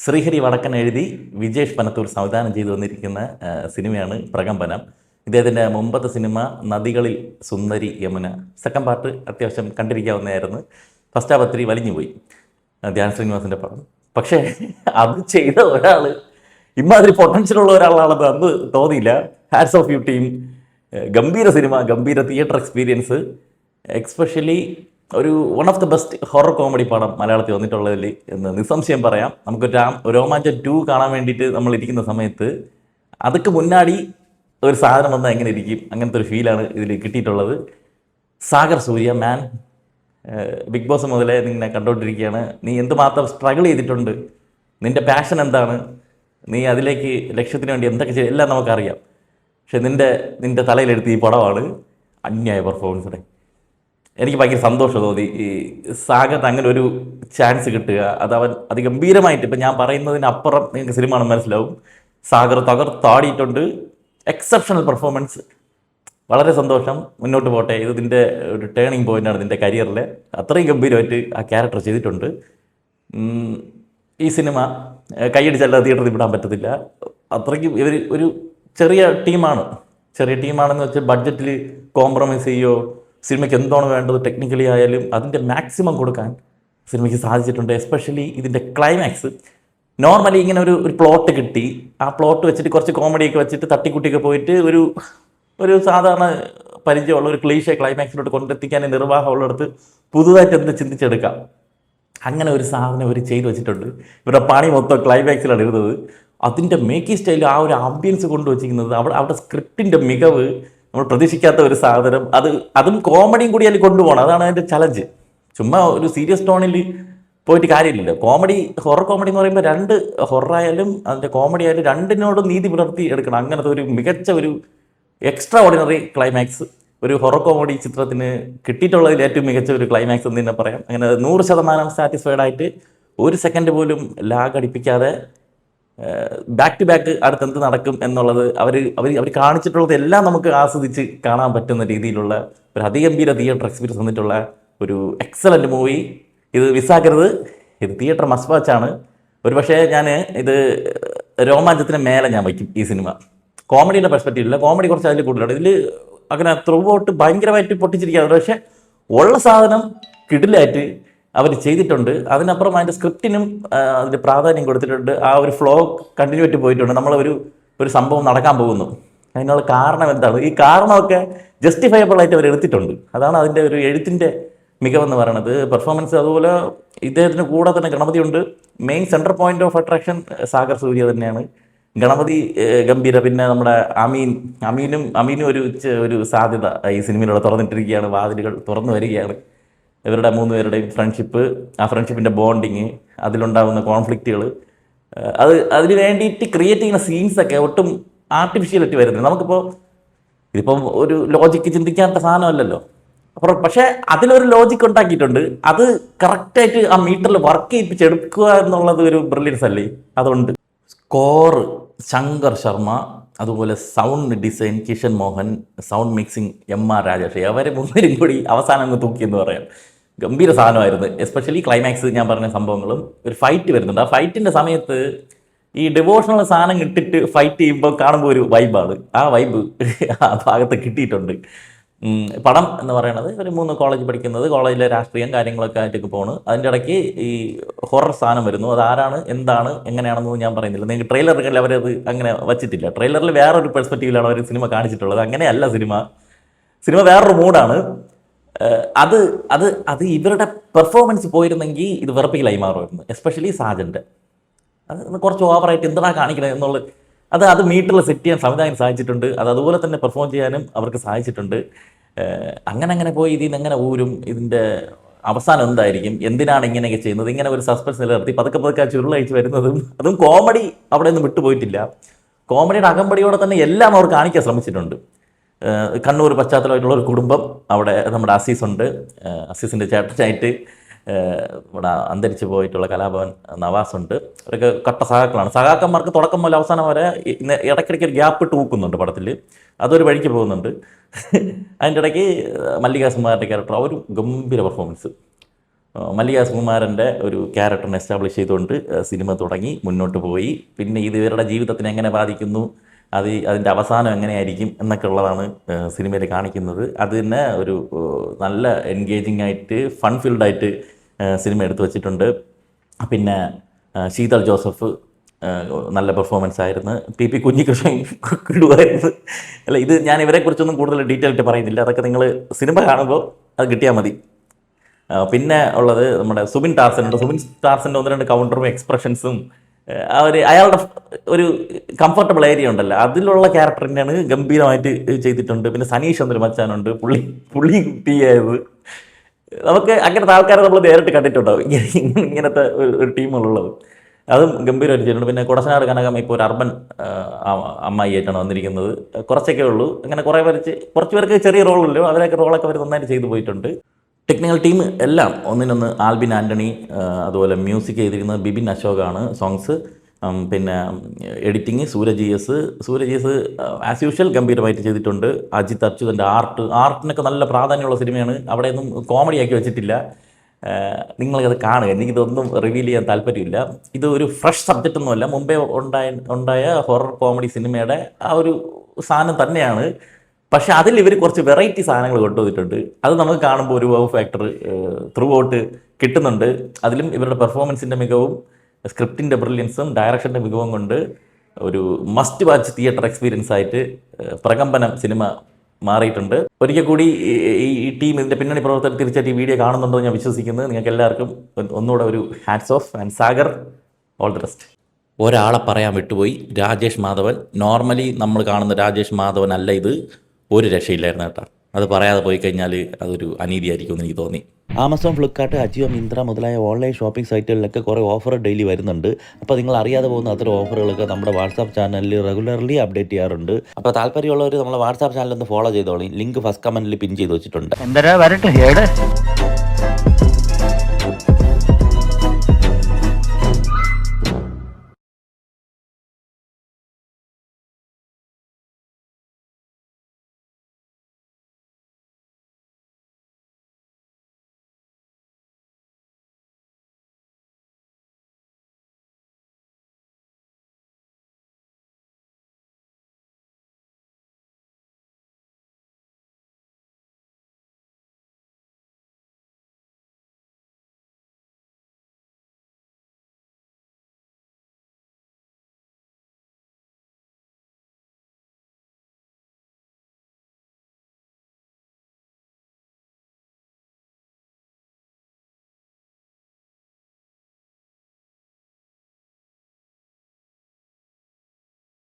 ശ്രീഹരി വടക്കൻ എഴുതി വിജേഷ് പനത്തൂർ സംവിധാനം ചെയ്തു വന്നിരിക്കുന്ന സിനിമയാണ് പ്രകമ്പനം. ഇദ്ദേഹത്തിൻ്റെ മുമ്പത്തെ സിനിമ നദികളിൽ സുന്ദരി യമുന. സെക്കൻഡ് പാർട്ട് അത്യാവശ്യം കണ്ടിരിക്കാവുന്നതായിരുന്നു. ഫസ്റ്റ് ഹാഫ് ഒത്തിരി വലിഞ്ഞുപോയി, ധ്യാൻ ശ്രീനിവാസിൻ്റെ പടം. പക്ഷേ അത് ചെയ്ത ഒരാൾ ഇമാതിരി പൊട്ടൻഷ്യലുള്ള ഒരാളാണെന്ന് അന്ന് തോന്നിയില്ല. Hats off you team. ഗംഭീര സിനിമ, ഗംഭീര തിയേറ്റർ എക്സ്പീരിയൻസ്. എക്സ്പെഷ്യലി ഒരു one of the best horror comedy പടം മലയാളത്തിൽ വന്നിട്ടുള്ളതിൽ എന്ന് നിസ്സംശയം പറയാം. നമുക്ക് രോമാഞ്ചം 2 കാണാൻ വേണ്ടിയിട്ട് നമ്മൾ ഇരിക്കുന്ന സമയത്ത് അതൊക്കെ മുന്നാടി ഒരു സാധനം വന്നാൽ എങ്ങനെ ഇരിക്കും, അങ്ങനത്തെ ഒരു ഫീലാണ് ഇതിൽ കിട്ടിയിട്ടുള്ളത്. സാഗർ സൂര്യ മാൻ, ബിഗ് ബോസ് മുതലേ നിന്നെ കണ്ടുകൊണ്ടിരിക്കുകയാണ്. നീ എന്തുമാത്രം സ്ട്രഗിൾ ചെയ്തിട്ടുണ്ട്, നിൻ്റെ പാഷൻ എന്താണ്, നീ അതിലേക്ക് ലക്ഷ്യത്തിന് വേണ്ടി എന്തൊക്കെ ചെയ്യും എല്ലാം നമുക്കറിയാം. പക്ഷെ നിൻ്റെ തലയിലെടുത്ത് ഈ പടമാണ് അന്യായ പെർഫോമൻസിടെ. എനിക്ക് ഭയങ്കര സന്തോഷം തോന്നി. ഈ സാഗർ അങ്ങനെ ഒരു ചാൻസ് കിട്ടുക, അത് അവൻ അതിഗംഭീരമായിട്ട്, ഇപ്പം ഞാൻ പറയുന്നതിനപ്പുറം നിങ്ങൾക്ക് സിനിമ കാണാൻ മനസ്സിലാവും. സാഗർ തകർത്താടിയിട്ടുണ്ട്. Exceptional performance. വളരെ സന്തോഷം. മുന്നോട്ട് പോട്ടെ. ഇത് ഇതിൻ്റെ ഒരു ടേണിംഗ് പോയിൻ്റാണ് നിൻ്റെ കരിയറിൽ. അത്രയും ഗംഭീരമായിട്ട് ആ ക്യാരക്ടർ ചെയ്തിട്ടുണ്ട്. ഈ സിനിമ കൈയടിച്ചല്ലാതെ തിയേറ്ററിൽ വിടാൻ പറ്റത്തില്ല. അത്രയ്ക്കും ഇവർ ഒരു ചെറിയ ടീമാണെന്ന് വെച്ചാൽ ബഡ്ജറ്റിൽ കോംപ്രമൈസ് ചെയ്യുമോ, സിനിമയ്ക്ക് എന്താണ് വേണ്ടത് ടെക്നിക്കലി ആയാലും അതിൻ്റെ മാക്സിമം കൊടുക്കാൻ സിനിമയ്ക്ക് സാധിച്ചിട്ടുണ്ട്. എസ്പെഷ്യലി ഇതിൻ്റെ ക്ലൈമാക്സ്. നോർമലി ഇങ്ങനെ ഒരു പ്ലോട്ട് കിട്ടി, ആ പ്ലോട്ട് വെച്ചിട്ട് കുറച്ച് കോമഡിയൊക്കെ വെച്ചിട്ട് തട്ടിക്കുട്ടിയൊക്കെ പോയിട്ട് ഒരു സാധാരണ പരിചയമുള്ള ഒരു ക്ലീഷേ ക്ലൈമാക്സിലോട്ട് കൊണ്ടെത്തിക്കാൻ നിർവാഹമുള്ളിടത്ത് പുതുതായിട്ട് എന്ത് ചിന്തിച്ചെടുക്കാം, അങ്ങനെ ഒരു സാധനം അവർ ചെയ്തു വെച്ചിട്ടുണ്ട്. ഇവരുടെ പണി മൊത്തം ക്ലൈമാക്സിലാണ് ഇരുന്നത്. അതിൻ്റെ മേക്കിംഗ് സ്റ്റൈൽ, ആ ഒരു ആംബിയൻസ് കൊണ്ടുവച്ചിരിക്കുന്നത്, അവിടെ സ്ക്രിപ്റ്റിൻ്റെ മികവ്, നമ്മൾ പ്രതീക്ഷിക്കാത്ത ഒരു സാധനം, അതും കോമഡിയും കൂടി അതിൽ കൊണ്ടുപോകണം. അതാണ് അതിൻ്റെ ചലഞ്ച്. ചുമ്മാ ഒരു സീരിയസ് ടോണിൽ പോയിട്ട് കാര്യമില്ലല്ലോ. ഹൊറർ കോമഡി എന്ന് പറയുമ്പോൾ രണ്ട് ഹൊററായാലും അതിൻ്റെ കോമഡി ആയാലും രണ്ടിനോടും നീതി പുലർത്തി എടുക്കണം. അങ്ങനത്തെ ഒരു മികച്ച ഒരു എക്സ്ട്രാ ഓർഡിനറി ക്ലൈമാക്സ് ഒരു ഹൊറർ കോമഡി ചിത്രത്തിന് കിട്ടിയിട്ടുള്ളതിൽ ഏറ്റവും മികച്ച ഒരു ക്ലൈമാക്സ് എന്ന് തന്നെ പറയാം. അങ്ങനെ 100% സാറ്റിസ്ഫൈഡ് ആയിട്ട് ഒരു സെക്കൻഡ് പോലും ലാഗ് അടിപ്പിക്കാതെ ബാക്ക് ടു ബാക്ക് അടുത്ത് എന്ത് നടക്കും എന്നുള്ളത് അവർ കാണിച്ചിട്ടുള്ളത് എല്ലാം നമുക്ക് ആസ്വദിച്ച് കാണാൻ പറ്റുന്ന രീതിയിലുള്ള ഒരു അതിഗംഭീര തിയേറ്റർ എക്സ്പീരിയൻസ് വന്നിട്ടുള്ള ഒരു എക്സലൻറ്റ് മൂവി. ഇത് മിസ്സാക്കരുത്. ഇത് തിയേറ്റർ മസ്റ്റ് വാച്ചാണ്. ഒരു പക്ഷേ ഞാൻ ഇത് രോമാഞ്ചത്തിന് മേലെ ഞാൻ വയ്ക്കും ഈ സിനിമ. കോമഡിയുടെ പെർസ്പെക്റ്റീവില്ല, കോമഡി കുറച്ച് അതിൽ കൂടുതലാണ്. ഇതിൽ അങ്ങനെ ത്രൂ ഔട്ട് ഭയങ്കരമായിട്ട് പൊട്ടിച്ചിരിക്കുകയാണ്. പക്ഷേ ഉള്ള സാധനം കിടിലായിട്ട് അവർ ചെയ്തിട്ടുണ്ട്. അതിനപ്പുറം അതിൻ്റെ സ്ക്രിപ്റ്റിനും അതിൻ്റെ പ്രാധാന്യം കൊടുത്തിട്ടുണ്ട്. ആ ഒരു ഫ്ലോ കണ്ടിന്യൂ ആയിട്ട് പോയിട്ടുണ്ട്. ഒരു സംഭവം നടക്കാൻ പോകുന്നു, അതിനുള്ള കാരണം എന്താണ്, ഈ കാരണമൊക്കെ ജസ്റ്റിഫയബിൾ ആയിട്ട് അവർ എടുത്തിട്ടുണ്ട്. അതാണ് അതിൻ്റെ ഒരു എഴുത്തിൻ്റെ മികവെന്ന് പറയുന്നത്. പെർഫോമൻസ് അതുപോലെ ഇദ്ദേഹത്തിന് കൂടെ തന്നെ ഗണപതിയുണ്ട്. Main central point of attraction Sagar Surya തന്നെയാണ്. ഗണപതി ഗംഭീര. പിന്നെ നമ്മുടെ അമീനും ഒരു സാധ്യത ഈ സിനിമയിലൂടെ തുറന്നിട്ടിരിക്കുകയാണ്. വാതിലുകൾ തുറന്നു വരികയാണ്. ഇവരുടെ 3 പേരുടെയും ഫ്രണ്ട്ഷിപ്പ്, ആ ഫ്രണ്ട്ഷിപ്പിൻ്റെ ബോണ്ടിങ്, അതിലുണ്ടാകുന്ന കോൺഫ്ലിക്റ്റുകൾ, അതിന് വേണ്ടിയിട്ട് ക്രിയേറ്റ് ചെയ്യുന്ന സീൻസൊക്കെ ഒട്ടും ആർട്ടിഫിഷ്യലായിട്ട് വരുന്നത്. ഇതിപ്പം ഒരു ലോജിക്ക് ചിന്തിക്കാത്ത സാധനമല്ലല്ലോ. പക്ഷേ അതിലൊരു ലോജിക്ക് ഉണ്ടാക്കിയിട്ടുണ്ട്. അത് കറക്റ്റായിട്ട് ആ മീറ്ററിൽ വർക്ക് ചെയ്യിപ്പിച്ചെടുക്കുക എന്നുള്ളത് ഒരു ബ്രില്യൻസ് അല്ലേ. അതുകൊണ്ട് സ്കോർ ശങ്കർ ശർമ്മ, അതുപോലെ sound design Kishan Mohan, sound mixing MR Rajesh, അവരെ 3 കൂടി അവസാനം അങ്ങ് തൂക്കിയെന്ന് പറയാം. ഗംഭീര സാധനമായിരുന്നു. എസ്പെഷ്യലി ക്ലൈമാക്സ് ഞാൻ പറഞ്ഞ സംഭവങ്ങളും. ഒരു ഫൈറ്റ് വരുന്നുണ്ട്. ആ ഫൈറ്റിൻ്റെ സമയത്ത് ഈ ഡിവോഷണൽ സാധനം ഇട്ടിട്ട് ഫൈറ്റ് ചെയ്യുമ്പോൾ കാണുമ്പോൾ ഒരു വൈബാണ്. ആ വൈബ് ആ ഭാഗത്ത് കിട്ടിയിട്ടുണ്ട്. പടം എന്ന് പറയുന്നത് ഒരു 3 കോളേജ് പഠിക്കുന്നത്, കോളേജിലെ രാഷ്ട്രീയം കാര്യങ്ങളൊക്കെ ആയിട്ടൊക്കെ പോണ്. അതിൻ്റെ ഇടയ്ക്ക് ഈ ഹൊറർ സാധനം വരുന്നു. അതാരാണ്, എന്താണ്, എങ്ങനെയാണെന്നൊന്നും ഞാൻ പറയുന്നില്ല. നിങ്ങൾക്ക് ട്രെയിലറിൽ അവരത് അങ്ങനെ വച്ചിട്ടില്ല. ട്രെയിലറിൽ വേറൊരു പെർസ്പെക്റ്റീവിലാണ് അവർ സിനിമ കാണിച്ചിട്ടുള്ളത്. അങ്ങനെയല്ല സിനിമ വേറൊരു മൂഡാണ്. അത് ഇവരുടെ പെർഫോമൻസ് പോയിരുന്നെങ്കിൽ ഇത് വെറുപ്പിക്കലായി മാറുമായിരുന്നു. എസ്പെഷ്യലി സാജൻ്റെ അത് കുറച്ച് ഓവറായിട്ട് എന്താണ് കാണിക്കണത് എന്നുള്ളത് അത് മീറ്ററിൽ സെറ്റ് ചെയ്യാൻ സംവിധാനം സാധിച്ചിട്ടുണ്ട്. അതുപോലെ തന്നെ പെർഫോം ചെയ്യാനും അവർക്ക് സാധിച്ചിട്ടുണ്ട്. അങ്ങനെ പോയി ഇതിൽ നിന്ന് എങ്ങനെ ഇതിൻ്റെ അവസാനം എന്തായിരിക്കും, എന്തിനാണ് ഇങ്ങനെയൊക്കെ ചെയ്യുന്നത്, ഇങ്ങനെ ഒരു സസ്പെൻസ് നിലനിർത്തി പതുക്കെ ചുരുളയച്ച് വരുന്നതും, അതും കോമഡി അവിടെ നിന്ന് വിട്ടുപോയിട്ടില്ല. കോമഡിയുടെ അകമ്പടിയോടെ തന്നെ എല്ലാം അവർ കാണിക്കാൻ ശ്രമിച്ചിട്ടുണ്ട്. കണ്ണൂർ പശ്ചാത്തലമായിട്ടുള്ള ഒരു കുടുംബം, അവിടെ നമ്മുടെ അസീസുണ്ട്, അസീസിൻ്റെ ചേട്ടനായിട്ട് ഇവിടെ അന്തരിച്ചു പോയിട്ടുള്ള കലാഭവൻ നവാസുണ്ട്. അവരൊക്കെ കട്ട സഹാക്കളാണ്. സഹാക്കന്മാർക്ക് തുടക്കം മുതൽ അവസാനം വരെ ഇടയ്ക്കിടയ്ക്ക് ഒരു ഗ്യാപ്പ് ഇട്ട് ഊക്കുന്നുണ്ട് പടത്തിൽ. അതൊരു വഴിക്ക് പോകുന്നുണ്ട്. അതിൻ്റെ ഇടയ്ക്ക് മല്ലിക സുമാറിൻ്റെ ക്യാരക്ടർ, ഒരു ഗംഭീര പെർഫോമൻസ്. മല്ലിക സുകുമാരൻ്റെ ഒരു ക്യാരക്ടറിനെ എസ്റ്റാബ്ലിഷ് ചെയ്തുകൊണ്ട് സിനിമ തുടങ്ങി മുന്നോട്ട് പോയി. പിന്നെ ഇത് ഇവരുടെ ജീവിതത്തിനെ എങ്ങനെ ബാധിക്കുന്നു, അതിൻ്റെ അവസാനം എങ്ങനെയായിരിക്കും എന്നൊക്കെ ഉള്ളതാണ് സിനിമയിൽ കാണിക്കുന്നത്. അത് തന്നെ ഒരു നല്ല എൻഗേജിങ് ആയിട്ട് ഫൺ ഫീൽഡായിട്ട് സിനിമ എടുത്തു വച്ചിട്ടുണ്ട്. പിന്നെ ശീതൾ ജോസഫ് നല്ല പെർഫോമൻസ് ആയിരുന്നു. പി കുഞ്ഞികൃഷ്ണൻ കിടുവായിരുന്നു. അല്ല, ഇത് ഞാൻ ഇവരെക്കുറിച്ചൊന്നും കൂടുതൽ ഡീറ്റെയിൽ ആയിട്ട് പറയുന്നില്ല. അതൊക്കെ നിങ്ങൾ സിനിമ കാണുമ്പോൾ അത് കിട്ടിയാൽ മതി. പിന്നെ ഉള്ളത് നമ്മുടെ സുബിൻ ടാർസൻ ഉണ്ട്. സുബിൻ ടാർസൻ്റെ 1-2 കൗണ്ടറും എക്സ്പ്രഷൻസും അയാളുടെ ഒരു കംഫർട്ടബിൾ ഏരിയ ഉണ്ടല്ലോ, അതിലുള്ള ക്യാരക്ടർ തന്നെയാണ് ഗംഭീരമായിട്ട് ചെയ്തിട്ടുണ്ട്. പിന്നെ സനീഷ് എന്നൊരു മച്ചാനുണ്ട്, പുള്ളി കുട്ടിയായത്. നമുക്ക് അങ്ങനത്തെ ആൾക്കാരെ നമ്മൾ നേരിട്ട് കണ്ടിട്ടുണ്ടാവും, ഇങ്ങനത്തെ ഒരു ടീമുകളുള്ളത്. അതും ഗംഭീരമായിട്ട് ചെയ്തിട്ടുണ്ട്. പിന്നെ കുടശനാട് കനകം ഇപ്പോൾ ഒരു അർബൻ അമ്മായി ആയിട്ടാണ് വന്നിരിക്കുന്നത്. കുറച്ചൊക്കെ ഉള്ളൂ, അങ്ങനെ കുറച്ച് പേർക്ക് ചെറിയ റോളുള്ളൂ. അവരൊക്കെ റോളൊക്കെ അവർ നന്നായിട്ട് ചെയ്തു പോയിട്ടുണ്ട്. ടെക്നിക്കൽ ടീം എല്ലാം ഒന്നിനൊന്ന്. ആൽബിൻ ആൻ്റണി, അതുപോലെ മ്യൂസിക് ചെയ്തിരിക്കുന്നത് ബിബിൻ അശോകാണ്, സോങ്സ്. പിന്നെ editing Sooraj S as usual ഗംഭീരമായിട്ട് ചെയ്തിട്ടുണ്ട്. അജിത് അച്യുതൻ്റെ ആർട്ടിനൊക്കെ നല്ല പ്രാധാന്യമുള്ള സിനിമയാണ്. അവിടെയൊന്നും കോമഡിയാക്കി വെച്ചിട്ടില്ല. നിങ്ങളത് കാണുക. എനിക്കിതൊന്നും റിവീൽ ചെയ്യാൻ താല്പര്യമില്ല. ഇത് ഒരു ഫ്രഷ് സബ്ജക്റ്റ് ഒന്നുമല്ല, മുമ്പേ ഉണ്ടായ ഹൊറർ കോമഡി സിനിമയുടെ ആ ഒരു സാധനം തന്നെയാണ്. പക്ഷെ അതിൽ ഇവർ കുറച്ച് വെറൈറ്റി സാധനങ്ങൾ കൊണ്ടുവന്നിട്ടുണ്ട്. അത് നമുക്ക് കാണുമ്പോൾ ഒരു വൗ ഫാക്ടർ ത്രൂ ഔട്ട് കിട്ടുന്നുണ്ട്. അതിലും ഇവരുടെ പെർഫോമൻസിൻ്റെ മികവും സ്ക്രിപ്റ്റിൻ്റെ ബ്രില്യൻസും ഡയറക്ഷൻ്റെ മികവും കൊണ്ട് ഒരു മസ്റ്റ് വാച്ച് തിയേറ്റർ എക്സ്പീരിയൻസ് ആയിട്ട് പ്രകമ്പനം സിനിമ മാറിയിട്ടുണ്ട്. ഒരിക്കൽ കൂടി ഈ ടീം, ഇതിൻ്റെ പിന്നണി പ്രവർത്തകർ തിരിച്ചായിട്ട് ഈ വീഡിയോ കാണുന്നുണ്ടോ ഞാൻ വിശ്വസിക്കുന്നത്. നിങ്ങൾക്ക് എല്ലാവർക്കും ഒന്നുകൂടെ ഒരു hats off. And Sagar, all the best. ഒരാളെ പറയാൻ വിട്ടുപോയി, രാജേഷ് മാധവൻ. നോർമലി നമ്മൾ കാണുന്ന രാജേഷ് മാധവൻ അല്ല ഇത്. ഒരു രക്ഷയില്ലായിരുന്നു കേട്ടോ. അത് പറയാതെ പോയി കഴിഞ്ഞാൽ അതൊരു അനീതിയായിരിക്കും എന്ന് എനിക്ക് തോന്നി. ആമസോൺ, ഫ്ലിപ്കാർട്ട്, അജിയോ, മിന്ത്ര മുതലായ ഓൺലൈൻ ഷോപ്പിംഗ് സൈറ്റുകളിലൊക്കെ കുറേ ഓഫർ ഡെയിലി വരുന്നുണ്ട്. അപ്പോൾ നിങ്ങൾ അറിയാതെ പോകുന്ന അത്തരം ഓഫറുകളൊക്കെ നമ്മുടെ വാട്സാപ്പ് ചാനലിൽ റെഗുലർലി അപ്ഡേറ്റ് ചെയ്യാറുണ്ട്. അപ്പോൾ താല്പര്യമുള്ളവർ നമ്മളെ വാട്സാപ്പ് ചാനൽ ഒന്ന് ഫോളോ ചെയ്തോളി. ലിങ്ക് ഫസ്റ്റ് കമൻറ്റിൽ പിൻ ചെയ്ത് വെച്ചിട്ടുണ്ട്.